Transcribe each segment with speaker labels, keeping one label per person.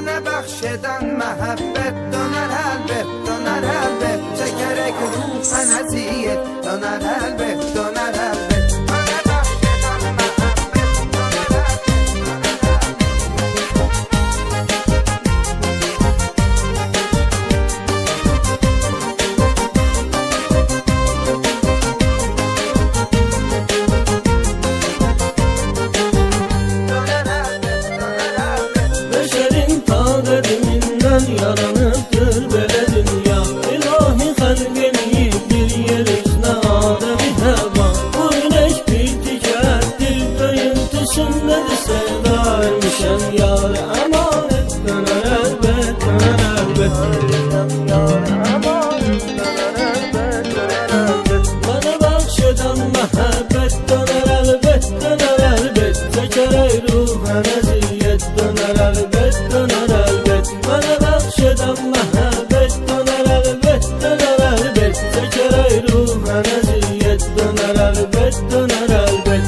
Speaker 1: Mənə bəxş edən məhəbbət dönər əlbət, dönər əlbət. Çəkərək ruhən əziyyət dönər əlbət, dönər əlbət. Mənə bəxş edən məhəbbət dönər
Speaker 2: yaranıbdır belə dünya. İlahi xəlq eləyib bir yer üzünə Adəm-i Həvva. Bu güneş bir tikətdir, döyüntüsündədir sevda. Ölmüşəm yar əmanət, dönər əlbət, dönər əlbət. Ölmüşəm yar əmanət, dönər əlbət, dönər əlbət. Mənə bəxş edən məhəbbət dönər əlbət, dönər əlbət. Çəkərək ruhən əziyyət dönər əlbət, dönər əlbət. Mənə bəxş edən məhəbbət dönər əlbət, dönər əlbət. Çəkərək ruhən əziyyət dönər əlbət, dönər əlbət.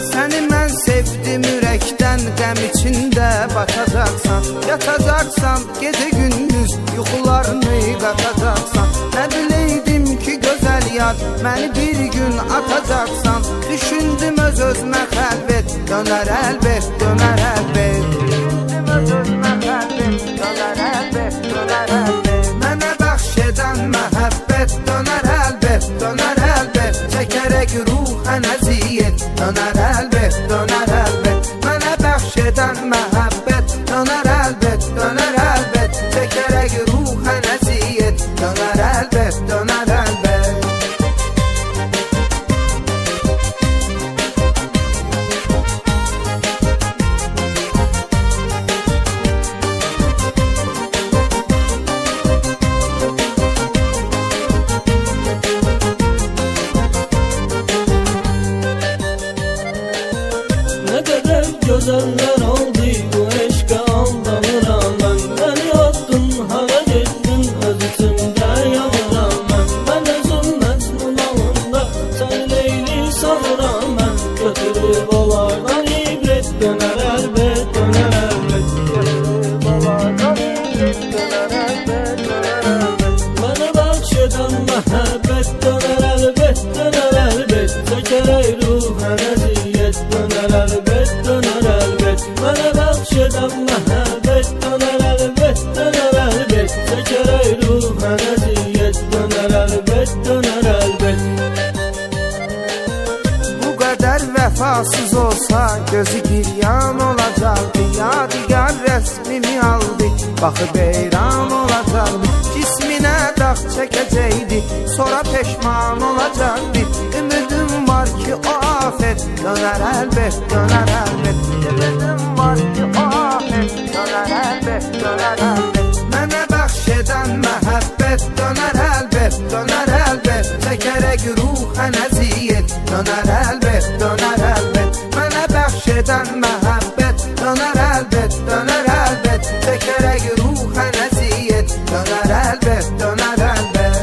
Speaker 1: Səni mən sevdim ürəkdən, qəm içində batacaqsan. Yatacaqsan gecə gündüz, yuxularını qatacaqsan. Nə biləydim ki gözəl yar, məni bir gün atacaqsan. Düşündüm öz-özmə xəlvət, dönər əlbət, dönər əlbət. Düşündüm öz-özmə xəlvət, dönər əlbət, dönər əlbət. Mənə bəxş edən məhəbbət dönər əlbət, dönər əlbət. Çəkərək ruhən əziyyət dönər əlbət, dönər əlbət. Mənə bəxş edən məhəbbət dönər əlbət, dönər əlbət. Çəkərək ruhən əziyyət dönər əlbət, dönər əlbət.
Speaker 2: Ne kadar güzeller oldu bu eşke aldanıram ben. Beni attın hara gittin öz içimde yanıram ben. Ben özüm mecnun alında sen Leyli sanıram ben. Götürüp olardan ibret döner elbet, döner elbet. Götürüp olardan ibret döner elbet, döner elbet. Bana bəxş edən məhəbbət döner elbet, döner elbet. Çəkərək ruhən əziyyət döner elbet, döner elbet. Mənə bəxş edən məhəbbət döner elbet, döner elbet. Çəkərək ruhən əziyyət döner elbet, döner elbet.
Speaker 1: Bu qədər vəfasız olsa gözü giryan olacaqdı. Yadigar rəsmimi aldı, baxıb heyran olacaqdı. Cisminə dağ çəkəcəkdi, sonra peşman olacaqdı. Ümidim var ki o afət dönər əlbət, dönər əlbət. Ümidim var ki o afət dönər əlbət, dönər əlbət. Mənə bəxş edən məhəbbət dönər əlbət, dönər əlbət. Çəkərək ruhən əziyyət dönər əlbət, dönər əlbət. Mənə bəxş edən məhəbbət dönər əlbət, dönər əlbət. Çəkərək ruhən əziyyət dönər əlbət, dönər əlbət.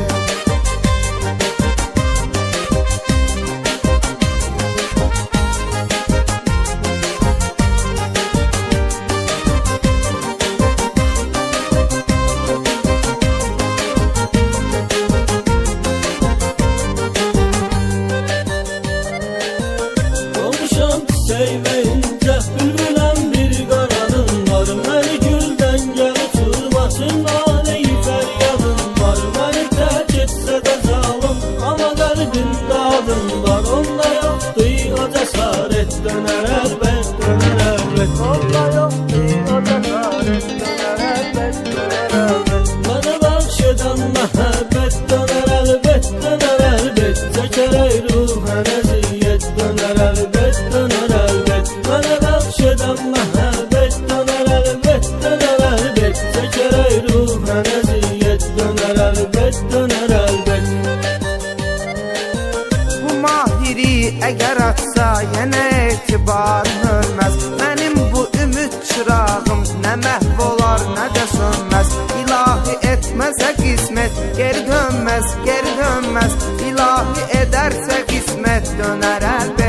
Speaker 2: Olmuşam sevmeyince bülbülen bir kanadın var. Beni gülden gel uçurmasın aleyi feryadım var. Beni terk etse de zalim ama kalbimde adın var. Onda yoktu o cesaret döner elbet, döner elbet. Onda yoktu o cesaret döner elbet, döner elbet. Bana bəxş edən məhəbbət döner elbet, döner elbet. Çəkərək ruhən əziyyət döner elbet, döner elbet. Mənə bəxş edən məhəbbət döner elbet, döner elbet. Çəkərək ruhən əziyyət döner elbet, döner elbet.
Speaker 1: Bu mahiri əgər atsa yenə etibarın ölməz. Mənim bu ümid çırağım nə məhv olar nə də sönməz. İlahi etməsə qismət geri dönməz, geri dönməz. İlahi edərsə qismət dönər əlbət.